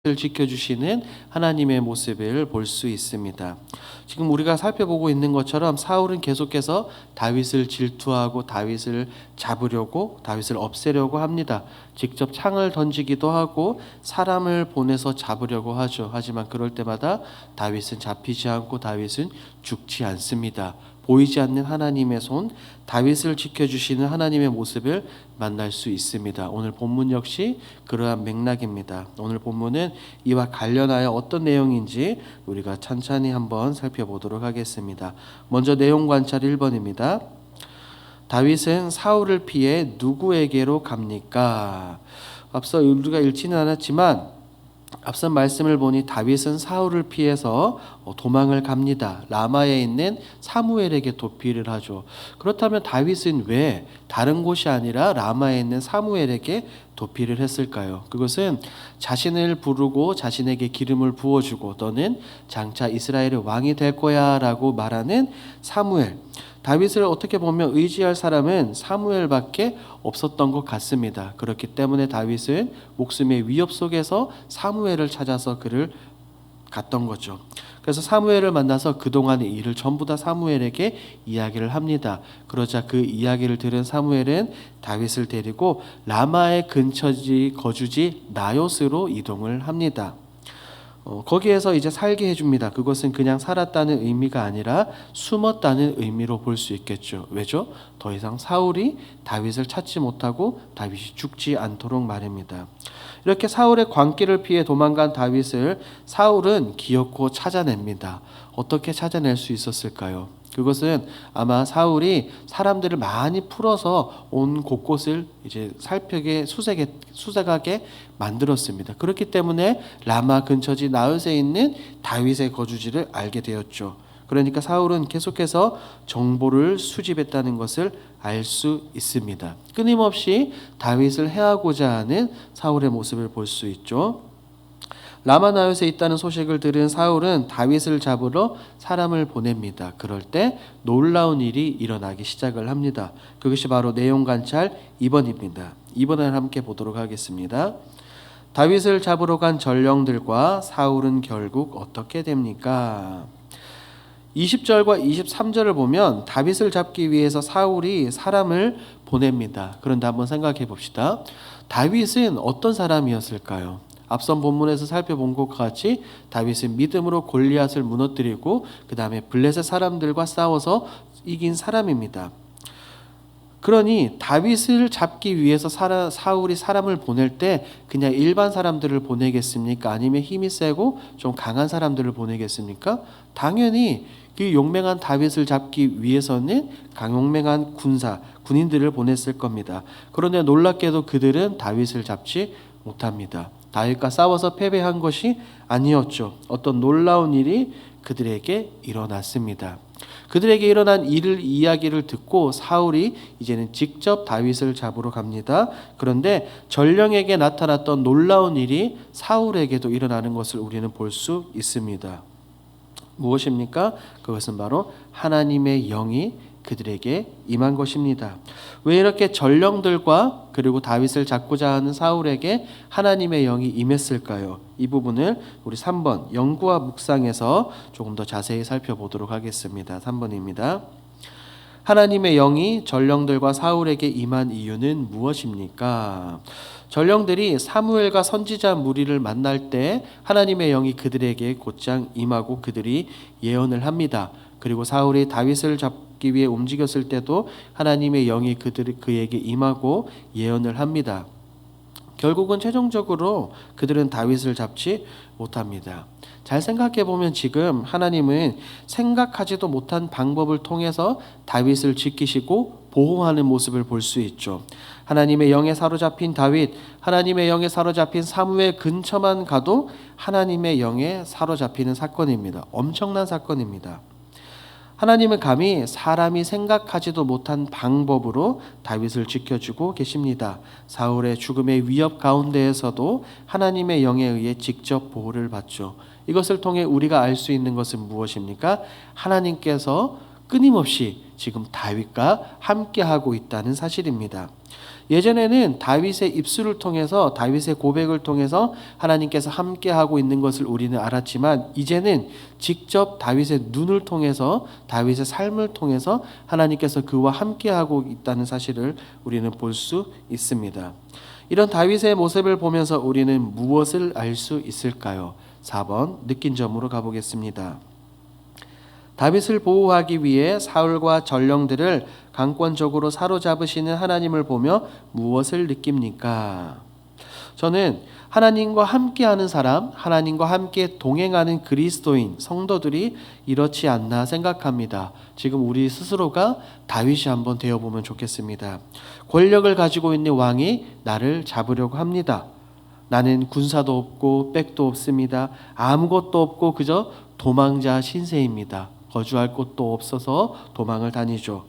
을 지켜주시는 하나님의 모습을 볼 수 있습니다. 지금 우리가 살펴보고 있는 것처럼 사울은 계속해서 다윗을 질투하고 다윗을 잡으려고, 다윗을 없애려고 합니다. 직접 창을 던지기도 하고 사람을 보내서 잡으려고 하죠. 하지만 그럴 때마다 다윗은 잡히지 않고 다윗은 죽지 않습니다. 보이지 않는 하나님의 손, 다윗을 지켜주시는 하나님의 모습을 만날 수 있습니다. 오늘 본문 역시 그러한 맥락입니다. 오늘 본문은 이와 관련하여 어떤 내용인지 우리가 천천히 한번 살펴보도록 하겠습니다. 먼저 내용 관찰 1번입니다. 다윗은 사울을 피해 누구에게로 갑니까? 앞서 우리가 읽지는 않았지만 앞선 말씀을 보니 다윗은 사울을 피해서 도망을 갑니다. 라마에 있는 사무엘에게 도피를 하죠. 그렇다면 다윗은 왜 다른 곳이 아니라 라마에 있는 사무엘에게 도피를 했을까요? 그것은 자신을 부르고 자신에게 기름을 부어주고 너는 장차 이스라엘의 왕이 될 거야 라고 말하는 사무엘, 다윗을 어떻게 보면 의지할 사람은 사무엘밖에 없었던 것 같습니다. 그렇기 때문에 다윗은 목숨의 위협 속에서 사무엘을 찾아서 그를 갔던 거죠. 그래서 사무엘을 만나서 그동안의 일을 전부 다 사무엘에게 이야기를 합니다. 그러자 그 이야기를 들은 사무엘은 다윗을 데리고 라마의 근처지 거주지 나요스로 이동을 합니다. 거기에서 이제 살게 해줍니다. 그것은 그냥 살았다는 의미가 아니라 숨었다는 의미로 볼 수 있겠죠. 왜죠? 더 이상 사울이 다윗을 찾지 못하고 다윗이 죽지 않도록 말입니다. 이렇게 사울의 광기를 피해 도망간 다윗을 사울은 기어코 찾아냅니다. 어떻게 찾아낼 수 있었을까요? 그것은 아마 사울이 사람들을 많이 풀어서 온 곳곳을 이제 살펴게 수색하게 만들었습니다. 그렇기 때문에 라마 근처지 나윗에 있는 다윗의 거주지를 알게 되었죠. 그러니까 사울은 계속해서 정보를 수집했다는 것을 알 수 있습니다. 끊임없이 다윗을 해하고자 하는 사울의 모습을 볼 수 있죠. 라마 나요스에 있다는 소식을 들은 사울은 다윗을 잡으러 사람을 보냅니다. 그럴 때 놀라운 일이 일어나기 시작을 합니다. 그것이 바로 내용 관찰 2번입니다. 2번을 함께 보도록 하겠습니다. 다윗을 잡으러 간 전령들과 사울은 결국 어떻게 됩니까? 20절과 23절을 보면 다윗을 잡기 위해서 사울이 사람을 보냅니다. 그런데 한번 생각해 봅시다. 다윗은 어떤 사람이었을까요? 앞선 본문에서 살펴본 것과 같이 다윗은 믿음으로 골리앗을 무너뜨리고 그 다음에 블레셋 사람들과 싸워서 이긴 사람입니다. 그러니 다윗을 잡기 위해서 사울이 사람을 보낼 때 그냥 일반 사람들을 보내겠습니까? 아니면 힘이 세고 좀 강한 사람들을 보내겠습니까? 당연히 그 용맹한 다윗을 잡기 위해서는 강용맹한 군인들을 보냈을 겁니다. 그런데 놀랍게도 그들은 다윗을 잡지 못합니다. 다윗과 싸워서 패배한 것이 아니었죠. 어떤 놀라운 일이 그들에게 일어났습니다. 그들에게 일어난 이야기를 듣고 사울이 이제는 직접 다윗을 잡으러 갑니다. 그런데 전령에게 나타났던 놀라운 일이 사울에게도 일어나는 것을 우리는 볼 수 있습니다. 무엇입니까? 그것은 바로 하나님의 영이 그들에게 임한 것입니다. 왜 이렇게 전령들과 그리고 다윗을 잡고자 하는 사울에게 하나님의 영이 임했을까요? 이 부분을 우리 3번 연구와 묵상에서 조금 더 자세히 살펴보도록 하겠습니다. 3번입니다. 하나님의 영이 전령들과 사울에게 임한 이유는 무엇입니까? 전령들이 사무엘과 선지자 무리를 만날 때 하나님의 영이 그들에게 곧장 임하고 그들이 예언을 합니다. 그리고 사울이 다윗을 잡기 위해 움직였을 때도 하나님의 영이 그에게 임하고 예언을 합니다. 결국은 최종적으로 그들은 다윗을 잡지 못합니다. 잘 생각해 보면 지금 하나님은 생각하지도 못한 방법을 통해서 다윗을 지키시고 보호하는 모습을 볼 수 있죠. 하나님의 영에 사로잡힌 다윗, 하나님의 영에 사로잡힌 사무엘 근처만 가도 하나님의 영에 사로잡히는 사건입니다. 엄청난 사건입니다. 하나님은 감히 사람이 생각하지도 못한 방법으로 다윗을 지켜주고 계십니다. 사울의 죽음의 위협 가운데에서도 하나님의 영에 의해 직접 보호를 받죠. 이것을 통해 우리가 알 수 있는 것은 무엇입니까? 하나님께서 끊임없이 지금 다윗과 함께하고 있다는 사실입니다. 예전에는 다윗의 입술을 통해서 다윗의 고백을 통해서 하나님께서 함께하고 있는 것을 우리는 알았지만 이제는 직접 다윗의 눈을 통해서 다윗의 삶을 통해서 하나님께서 그와 함께하고 있다는 사실을 우리는 볼 수 있습니다. 이런 다윗의 모습을 보면서 우리는 무엇을 알 수 있을까요? 4번 느낀 점으로 가보겠습니다. 다윗을 보호하기 위해 사울과 전령들을 강권적으로 사로잡으시는 하나님을 보며 무엇을 느낍니까? 저는 하나님과 함께하는 사람, 하나님과 함께 동행하는 그리스도인, 성도들이 이렇지 않나 생각합니다. 지금 우리 스스로가 다윗이 한번 되어보면 좋겠습니다. 권력을 가지고 있는 왕이 나를 잡으려고 합니다. 나는 군사도 없고 백도 없습니다. 아무것도 없고 그저 도망자 신세입니다. 거주할 곳도 없어서 도망을 다니죠.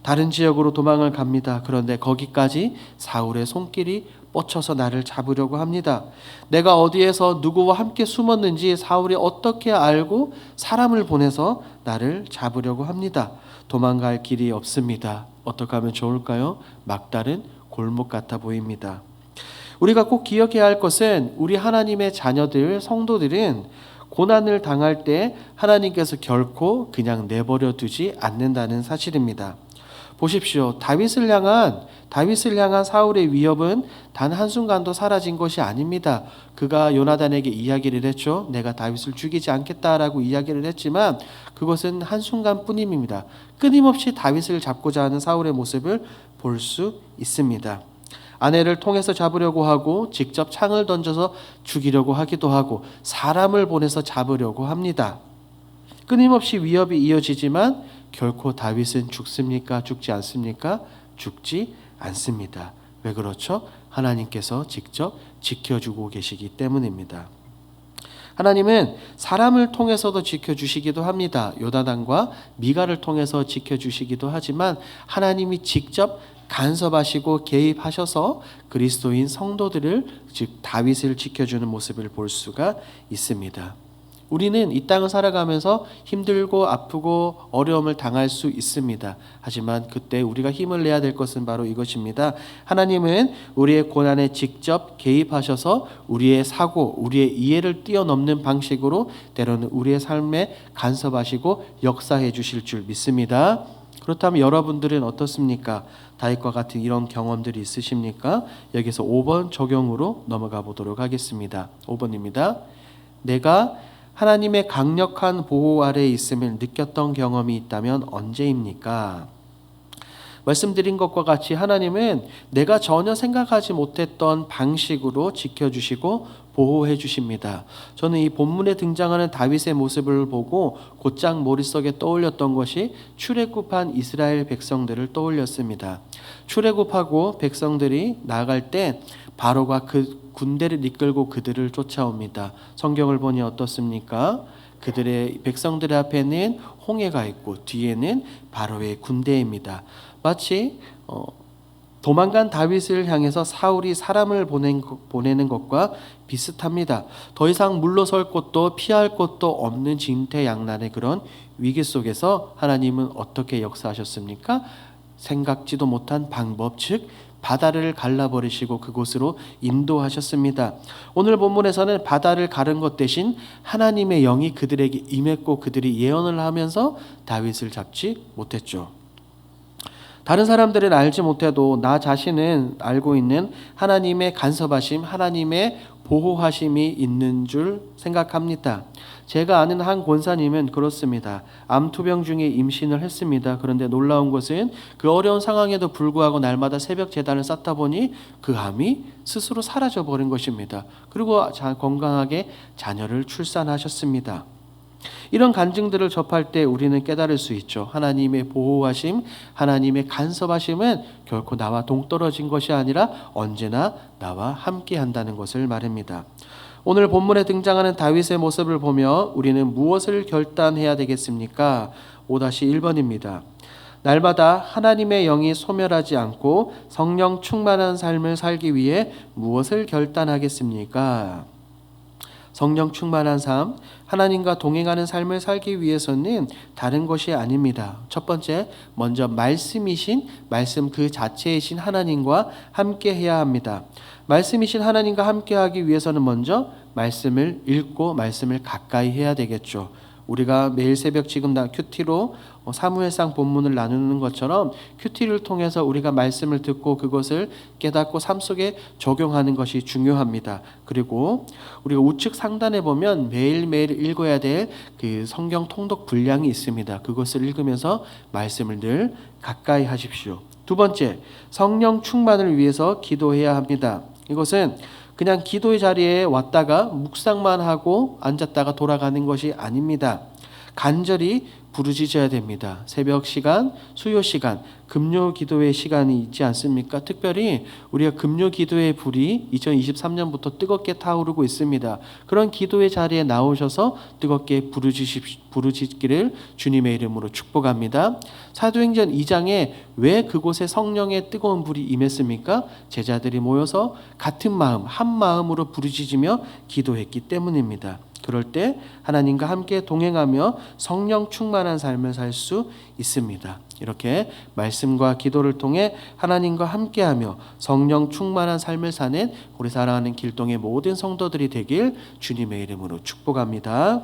다른 지역으로 도망을 갑니다. 그런데 거기까지 사울의 손길이 뻗쳐서 나를 잡으려고 합니다. 내가 어디에서 누구와 함께 숨었는지 사울이 어떻게 알고 사람을 보내서 나를 잡으려고 합니다. 도망갈 길이 없습니다. 어떻게 하면 좋을까요? 막다른 골목 같아 보입니다. 우리가 꼭 기억해야 할 것은 우리 하나님의 자녀들, 성도들은 고난을 당할 때 하나님께서 결코 그냥 내버려 두지 않는다는 사실입니다. 보십시오. 다윗을 향한 사울의 위협은 단 한순간도 사라진 것이 아닙니다. 그가 요나단에게 이야기를 했죠. 내가 다윗을 죽이지 않겠다라고 이야기를 했지만 그것은 한순간뿐입니다. 끊임없이 다윗을 잡고자 하는 사울의 모습을 볼 수 있습니다. 아내를 통해서 잡으려고 하고 직접 창을 던져서 죽이려고 하기도 하고 사람을 보내서 잡으려고 합니다. 끊임없이 위협이 이어지지만 결코 다윗은 죽습니까? 죽지 않습니까? 죽지 않습니다. 왜 그렇죠? 하나님께서 직접 지켜주고 계시기 때문입니다. 하나님은 사람을 통해서도 지켜주시기도 합니다. 요나단과 미가를 통해서 지켜주시기도 하지만 하나님이 직접 간섭하시고 개입하셔서 그리스도인 성도들을 즉 다윗을 지켜주는 모습을 볼 수가 있습니다. 우리는 이 땅을 살아가면서 힘들고 아프고 어려움을 당할 수 있습니다. 하지만 그때 우리가 힘을 내야 될 것은 바로 이것입니다. 하나님은 우리의 고난에 직접 개입하셔서 우리의 사고, 우리의 이해를 뛰어넘는 방식으로 때로는 우리의 삶에 간섭하시고 역사해 주실 줄 믿습니다. 그렇다면 여러분들은 어떻습니까? 다윗과 같은 이런 경험들이 있으십니까? 여기서 5번 적용으로 넘어가 보도록 하겠습니다. 5번입니다. 내가 하나님의 강력한 보호 아래에 있음을 느꼈던 경험이 있다면 언제입니까? 말씀드린 것과 같이 하나님은 내가 전혀 생각하지 못했던 방식으로 지켜주시고 보호해 주십니다. 저는 이 본문에 등장하는 다윗의 모습을 보고 곧장 머릿속에 떠올렸던 것이 출애굽한 이스라엘 백성들을 떠올렸습니다. 출애굽하고 백성들이 나아갈 때 바로가 그 군대를 이끌고 그들을 쫓아옵니다. 성경을 보니 어떻습니까? 그들의 백성들의 앞에는 홍해가 있고 뒤에는 바로의 군대입니다. 마치 도망간 다윗을 향해서 사울이 사람을 보내는 것과 비슷합니다. 더 이상 물러설 곳도 피할 곳도 없는 진퇴양난의 그런 위기 속에서 하나님은 어떻게 역사하셨습니까? 생각지도 못한 방법, 즉 바다를 갈라버리시고 그곳으로 인도하셨습니다. 오늘 본문에서는 바다를 가른 것 대신 하나님의 영이 그들에게 임했고 그들이 예언을 하면서 다윗을 잡지 못했죠. 다른 사람들은 알지 못해도 나 자신은 알고 있는 하나님의 간섭하심, 하나님의 보호하심이 있는 줄 생각합니다. 제가 아는 한 권사님은 그렇습니다. 암투병 중에 임신을 했습니다. 그런데 놀라운 것은 그 어려운 상황에도 불구하고 날마다 새벽 제단을 쌓다 보니 그 암이 스스로 사라져 버린 것입니다. 그리고 건강하게 자녀를 출산하셨습니다. 이런 간증들을 접할 때 우리는 깨달을 수 있죠. 하나님의 보호하심, 하나님의 간섭하심은 결코 나와 동떨어진 것이 아니라 언제나 나와 함께 한다는 것을 말합니다. 오늘 본문에 등장하는 다윗의 모습을 보며 우리는 무엇을 결단해야 되겠습니까? 5-1번입니다. 날마다 하나님의 영이 소멸하지 않고 성령 충만한 삶을 살기 위해 무엇을 결단하겠습니까? 성령 충만한 삶, 하나님과 동행하는 삶을 살기 위해서는 다른 것이 아닙니다. 첫 번째, 먼저 말씀이신, 말씀 그 자체이신 하나님과 함께 해야 합니다. 말씀이신 하나님과 함께 하기 위해서는 먼저 말씀을 읽고 말씀을 가까이 해야 되겠죠. 우리가 매일 새벽 지금 큐티로 사무엘상 본문을 나누는 것처럼 큐티를 통해서 우리가 말씀을 듣고 그것을 깨닫고 삶 속에 적용하는 것이 중요합니다. 그리고 우리가 우측 상단에 보면 매일매일 읽어야 될 그 성경 통독 분량이 있습니다. 그것을 읽으면서 말씀을 늘 가까이 하십시오. 두 번째, 성령 충만을 위해서 기도해야 합니다. 이것은 그냥 기도의 자리에 왔다가 묵상만 하고 앉았다가 돌아가는 것이 아닙니다. 간절히 부르짖어야 됩니다. 새벽 시간, 수요 시간, 금요 기도의 시간이 있지 않습니까? 특별히 우리가 금요 기도의 불이 2023년부터 뜨겁게 타오르고 있습니다. 그런 기도의 자리에 나오셔서 뜨겁게 부르짖기를 주님의 이름으로 축복합니다. 사도행전 2장에 왜 그곳에 성령의 뜨거운 불이 임했습니까? 제자들이 모여서 같은 마음, 한 마음으로 부르짖으며 기도했기 때문입니다. 그럴 때 하나님과 함께 동행하며 성령 충만한 삶을 살 수 있습니다. 이렇게 말씀과 기도를 통해 하나님과 함께하며 성령 충만한 삶을 사는 우리 사랑하는 길동의 모든 성도들이 되길 주님의 이름으로 축복합니다.